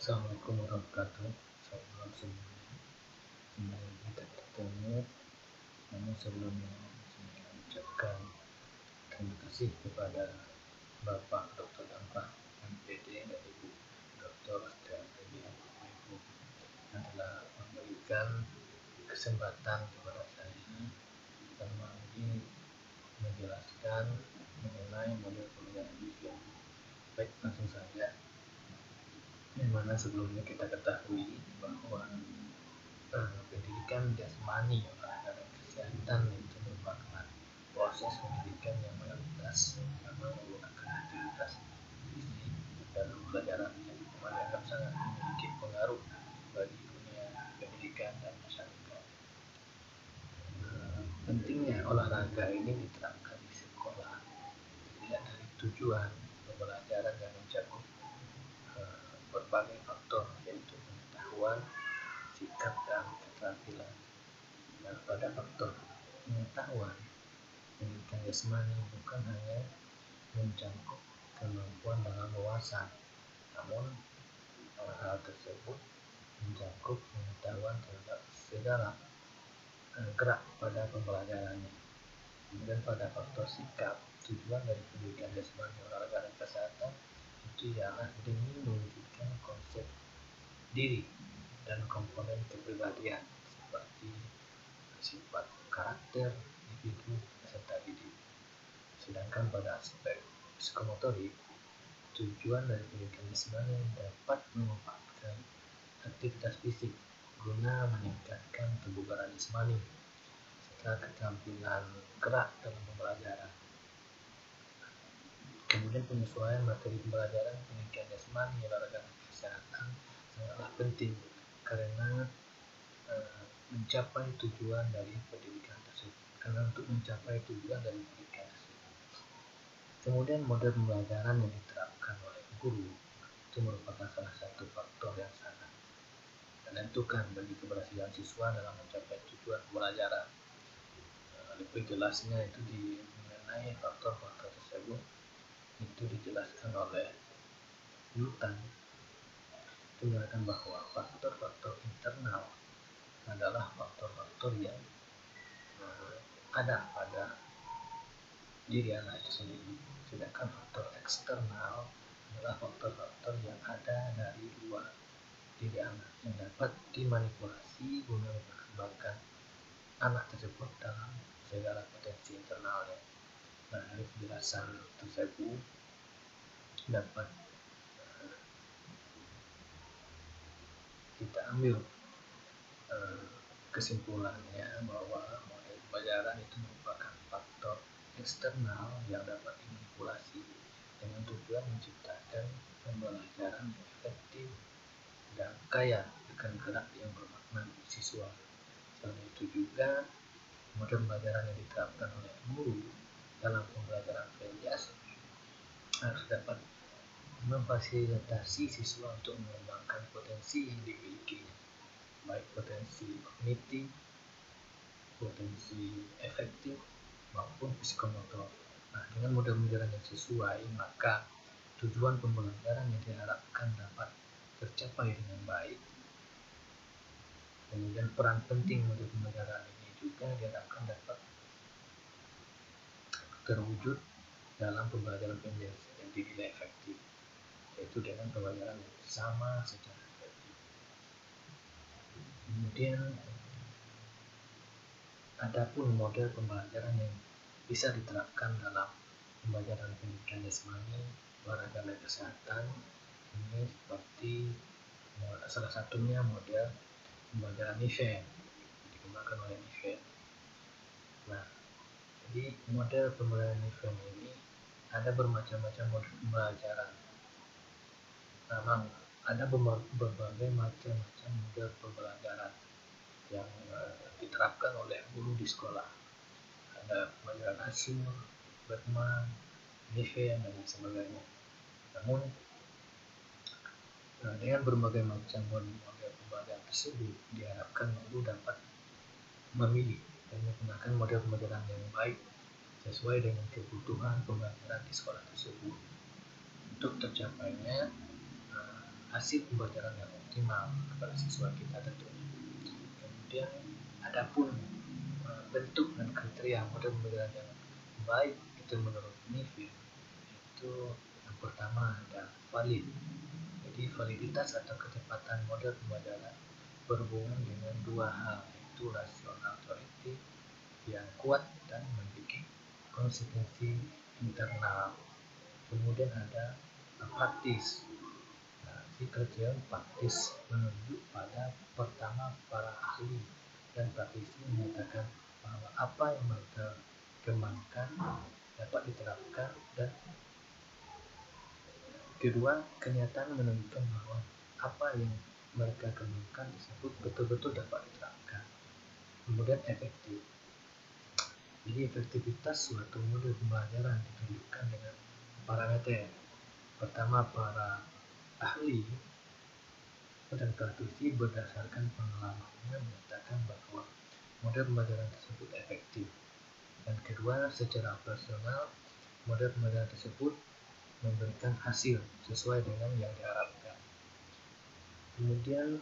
Assalamualaikum warahmatullahi wabarakatuh. Selamat malam semuanya. Kembali kita bertemu. Namun sebelumnya saya ucapkan terima kasih kepada Bapak Dr. Dampak MPD dan Ibu Dr. Astianti Ibu yang telah memberikan kesempatan kepada saya berbagi menjelaskan mengenai model pembelajaran video. Baik, langsung saja. Yang mana sebelumnya kita ketahui bahwa pendidikan jasmani, olahraga dan kesehatan itu merupakan proses pendidikan yang mayoritas memang menggunakan aktivitas fisik dalam pembelajaran yang dianggap sangat memiliki pengaruh bagi dunia pendidikan dan masyarakat. Pentingnya olahraga ini diterapkan di sekolah dilihat dari tujuan pembelajaran yang mencakup berbagai faktor, yaitu pengetahuan, sikap, dan keterampilan. Nah, pada faktor pengetahuan, pendidikan jasmani bukan hanya mencakup kemampuan dalam wawasan, namun hal tersebut mencakup pengetahuan terhadap segala gerak pada pembelajarannya. Kemudian pada faktor sikap, tujuan dari pendidikan jasmani, olahraga dan kesehatan itu ialah demi mewujudkan konsep diri dan komponen kepribadian seperti sifat karakter individu serta didik. Sedangkan pada aspek psikomotorik, tujuan dari pendidikan jasmani dapat memanfaatkan aktivitas fisik guna meningkatkan kebugaran jasmani serta keterampilan gerak dalam pembelajaran. Kemudian penyesuaian materi pembelajaran pendidikan jasmani, olahraga dan kesehatan sangatlah penting karena mencapai tujuan dari pendidikan tersebut. Karena untuk mencapai tujuan dari pendidikan tersebut. Kemudian model pembelajaran yang diterapkan oleh guru itu merupakan salah satu faktor yang sangat menentukan bagi keberhasilan siswa dalam mencapai tujuan pembelajaran. Lebih jelasnya itu mengenai faktor-faktor tersebut itu dijelaskan oleh Newton. Itu mengatakan bahwa faktor-faktor internal adalah faktor-faktor yang ada pada diri anak itu sendiri, sedangkan faktor eksternal adalah faktor-faktor yang ada dari luar diri anak yang dapat dimanipulasi guna memperkembangkan anak tersebut dalam segala potensi internalnya. Nah, dari penjelasan tersebut dapat kita ambil kesimpulannya bahwa model pembelajaran itu merupakan faktor eksternal yang dapat dimanipulasi dengan tujuan menciptakan pembelajaran yang efektif dan kaya akan gerak yang bermakna bagi siswa. Selain itu juga model pembelajaran yang diterapkan oleh guru dalam pembelajaran PNJAS harus dapat memfasilitasi siswa untuk mengembangkan potensi yang dimilikinya, baik potensi kognitif, potensi efektif, maupun psikomotor. Nah, dengan model pembelajaran yang sesuai, maka tujuan pembelajaran yang diharapkan dapat tercapai dengan baik. Kemudian peran penting model pembelajaran ini juga diharapkan dapat terwujud dalam pembelajaran PNJAS yang dinilai efektif, yaitu dengan pembelajaran yang sama secara efektif. Kemudian adapun model pembelajaran yang bisa diterapkan dalam pembelajaran pendidikan jasmani, olahraga dan kesehatan ini seperti salah satunya model pembelajaran event dikembangkan oleh event. Nah, jadi model pembelajaran event ini ada bermacam-macam model pembelajaran. Memang ada berbagai macam-macam model pembelajaran yang diterapkan oleh guru di sekolah. Ada pembelajaran asing, Bergman, event, dan sebagainya. Namun dengan berbagai macam model pembelajaran tersebut diharapkan guru dapat memilih dan menggunakan model pembelajaran yang baik sesuai dengan kebutuhan pembelajaran di sekolah tersebut. Untuk tercapainya hasil pembelajaran yang optimal kepada siswa kita tentunya. Kemudian adapun bentuk dan kriteria model pembelajaran yang baik itu menurut NIFEM itu yang pertama ada valid. Jadi validitas atau kecepatan model pembelajaran berhubungan dengan dua hal, yaitu rasional teoritik yang kuat dan memiliki konsistensi internal. Kemudian ada praktis. Nah, si kriteria praktis menunjuk pada pertama para ahli dan praktisi menyatakan bahwa apa yang mereka kembangkan dapat diterapkan, dan kedua, kenyataan menunjukkan bahwa apa yang mereka kembangkan tersebut betul-betul dapat diterapkan. Kemudian efektif. Jadi efektivitas suatu model pembelajaran ditunjukkan dengan parameter. Pertama, para ahli dan praktisi berdasarkan pengalamannya menyatakan bahwa model pembelajaran tersebut efektif. Dan kedua, secara operasional, model pembelajaran tersebut memberikan hasil sesuai dengan yang diharapkan. Kemudian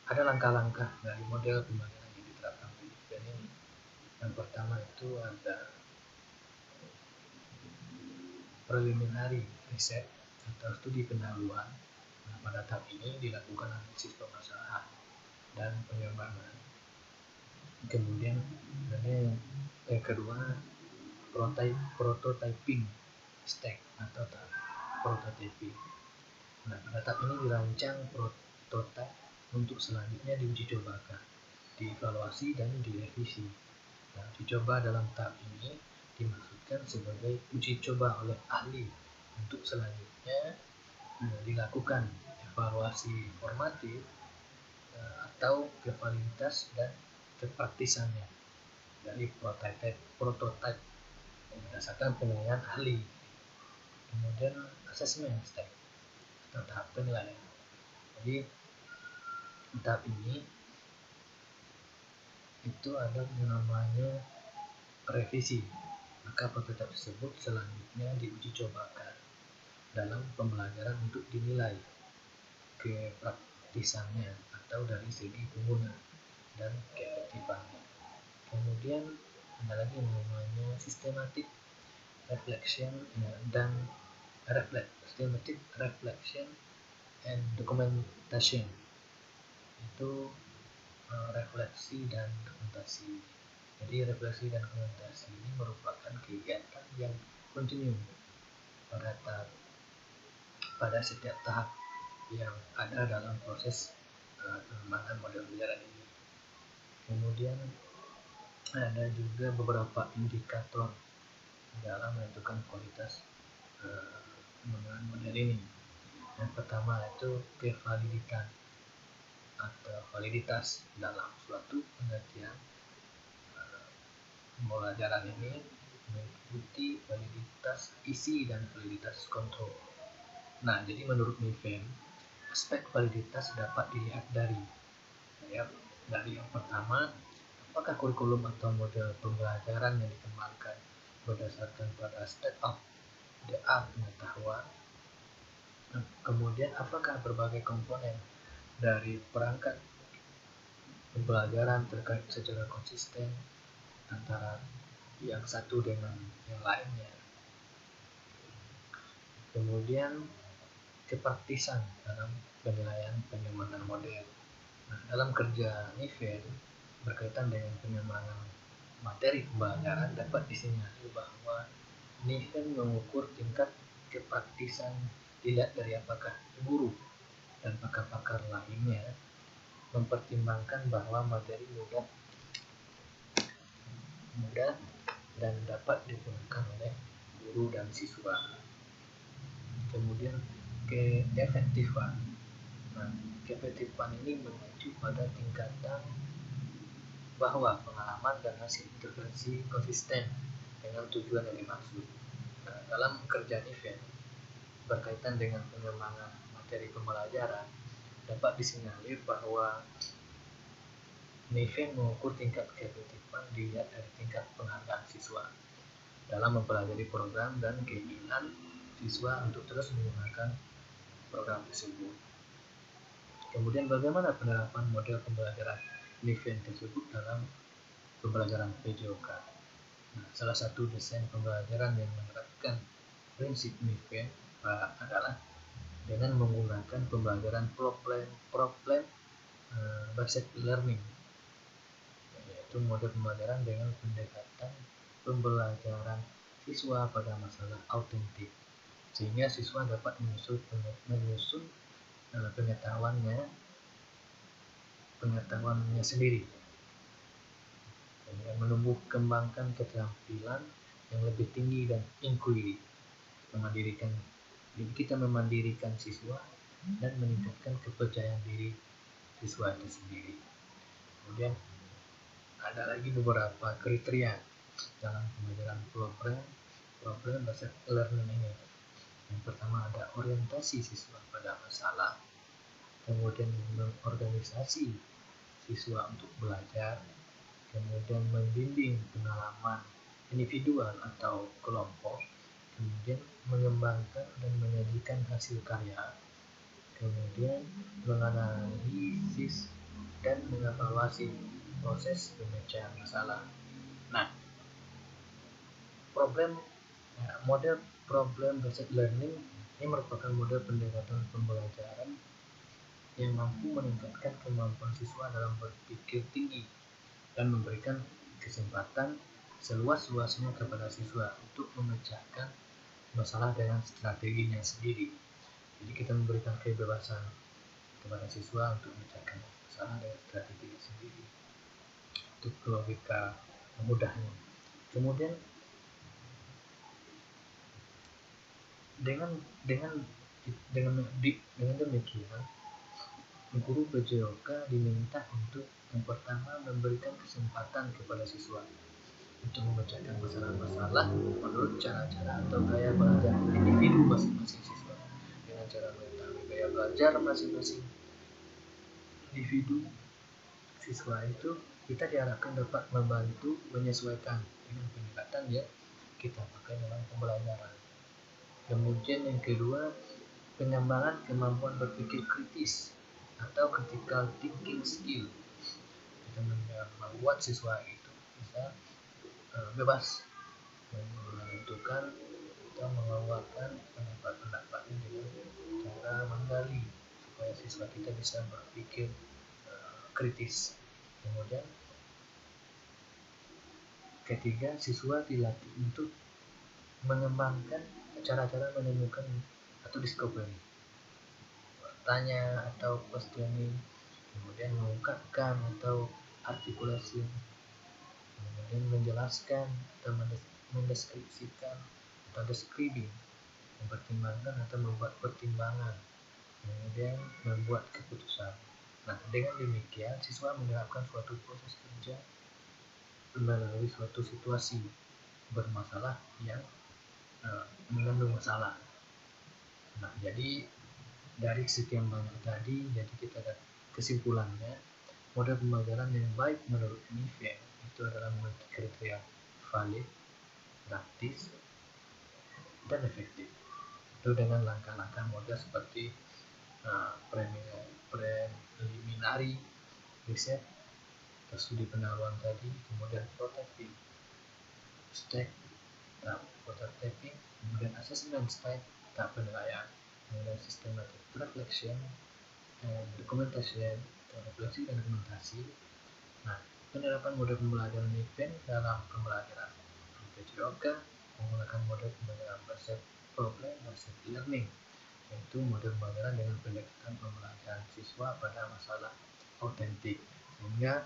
ada langkah-langkah dari model pembelajaran yang diterapkan di NIFEM ini. Yang pertama itu ada preliminary riset atau studi pendahuluan. Nah, pada tahap ini dilakukan analisis permasalahan dan pengembangan. Kemudian yang kedua, prototyping stage atau prototyping. Nah, pada tahap ini dirancang prototipe untuk selanjutnya diuji cobakan, dievaluasi dan direvisi. Nah, uji coba dalam tahap ini dimaksudkan sebagai uji coba oleh ahli untuk selanjutnya dilakukan evaluasi formatif atau kevaliditas dan kepraktisannya dari prototipe berdasarkan penilaian ahli. Kemudian assessment stage atau tahap penilaian. Jadi tahap ini itu ada yang namanya revisi. Maka prototipe tersebut selanjutnya diuji cobakan dalam pembelajaran untuk dinilai kepraktisannya atau dari segi pengguna dan keefektifannya. Kemudian ada lagi yang namanya systematic reflection dan systematic reflection and documentation. Itu refleksi dan dokumentasi. Jadi refleksi dan dokumentasi ini merupakan kegiatan yang kontinu pada setiap tahap yang ada dalam proses pengembangan model pembelajaran ini. Kemudian ada juga beberapa indikator dalam menentukan kualitas pengembangan model ini. Yang pertama itu kevaliditas atau validitas dalam suatu pengertian pembelajaran ini meliputi validitas isi dan validitas kontrol. Nah, jadi menurut NIFEM, aspek validitas dapat dilihat dari yang pertama, apakah kurikulum atau model pembelajaran yang dikembangkan berdasarkan pada state of the art pengetahuan. Kemudian, apakah berbagai komponen dari perangkat pembelajaran terkait secara konsisten antara yang satu dengan yang lainnya. Kemudian kepraktisan dalam penilaian pengembangan model. Nah, dalam kerja NIFEM berkaitan dengan pengembangan materi pembelajaran dapat disinyalir bahwa NIFEM mengukur tingkat kepraktisan dilihat dari apakah guru dan pakar-pakar lainnya mempertimbangkan bahwa materi mudah dan dapat digunakan oleh guru dan siswa. Kemudian keefektifan. Nah, keefektifan ini mengacu pada tingkatan bahwa pengalaman dan hasil intervensi konsisten dengan tujuan yang dimaksud. Nah, dalam kerja NIFEM berkaitan dengan pengembangan materi pembelajaran dapat disinyalir bahwa NIFEM mengukur tingkat keefektifan dilihat dari tingkat penghargaan siswa dalam mempelajari program dan keinginan siswa untuk terus menggunakan program tersebut. Kemudian bagaimana penerapan model pembelajaran Niven tersebut dalam pembelajaran PJOK? Nah, salah satu desain pembelajaran yang menerapkan prinsip Niven adalah dengan menggunakan pembelajaran problem based learning, yaitu model pembelajaran dengan pendekatan pembelajaran siswa pada masalah autentik, sehingga siswa dapat menyusun pengetahuannya sendiri, dan menumbuh kembangkan keterampilan yang lebih tinggi dan inquiry, kita memandirikan siswa dan meningkatkan kepercayaan diri siswa itu sendiri. Kemudian ada lagi beberapa kriteria dalam pembelajaran problem based learning ini. Yang pertama ada orientasi siswa pada masalah, kemudian mengorganisasi siswa untuk belajar, kemudian membimbing pengalaman individual atau kelompok, kemudian mengembangkan dan menyajikan hasil karya, kemudian menganalisis dan mengevaluasi proses pemecahan masalah. Nah, model problem based learning ini merupakan model pendekatan pembelajaran yang mampu meningkatkan kemampuan siswa dalam berpikir tinggi dan memberikan kesempatan seluas-luasnya kepada siswa untuk memecahkan masalah dengan strateginya sendiri. Jadi kita memberikan kebebasan kepada siswa untuk memecahkan masalah dengan strateginya sendiri, untuk logika mudahnya. Kemudian dengan demikian, guru PJOK diminta untuk yang pertama memberikan kesempatan kepada siswa untuk memecahkan masalah-masalah menurut cara-cara atau gaya belajar individu masing-masing siswa. Dengan cara mengetahui gaya belajar masing-masing individu siswa itu, kita diharapkan dapat membantu menyesuaikan dengan pendekatan yang kita pakai dalam pembelajaran. Kemudian yang kedua, pengembangan kemampuan berpikir kritis atau critical thinking skill. Kita membuat siswa itu bisa bebas menentukan atau mengeluarkan pendapat-pendapatnya dengan cara menggali, supaya siswa kita bisa berpikir kritis. Kemudian ketiga, siswa dilatih untuk mengembangkan cara-cara menemukan atau discovery, bertanya atau questioning, kemudian mengungkapkan atau artikulasi, kemudian menjelaskan atau mendeskripsikan atau describing, mempertimbangkan atau membuat pertimbangan, kemudian membuat keputusan. Nah, dengan demikian siswa menerapkan suatu proses kerja melalui suatu situasi bermasalah yang mengandung masalah. Nah, jadi dari sekian banyak tadi, jadi kita ada kesimpulannya, model pembelajaran yang baik menurut Niven itu adalah memiliki kriteria valid, praktis, dan efektif. Itu dengan langkah-langkah model seperti preliminary riset, studi pendahuluan tadi, kemudian prototyping stage, prototyping, kemudian assessment stage, tahap penilaian, kemudian systematic reflection, documentation, refleksi dan dokumentasi. Nah, penerapan model pembelajaran Niven dalam pembelajaran PJOK menggunakan model pembelajaran based problem based learning, yaitu model pembelajaran dengan pendekatan pembelajaran siswa pada masalah autentik, sehingga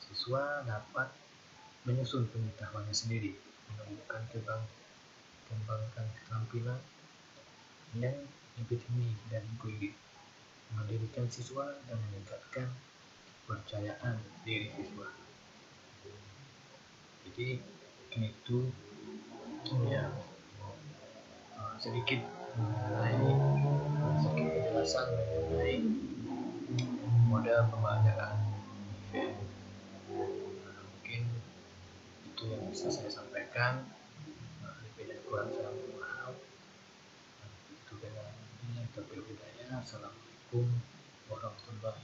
siswa dapat menyusun pengetahuannya sendiri, menemukan kembangkan keterampilan yang lebih tinggi dan inquiry, mendirikan siswa dan meningkatkan kepercayaan diri siswa. Jadi itu ya sedikit penjelasan mengenai model pembelajaran Niven. Mungkin itu yang bisa saya sampaikan. Lebih dan kurang saya mohon maaf. Itu dengan ini yang terpilih. Assalamualaikum warahmatullahi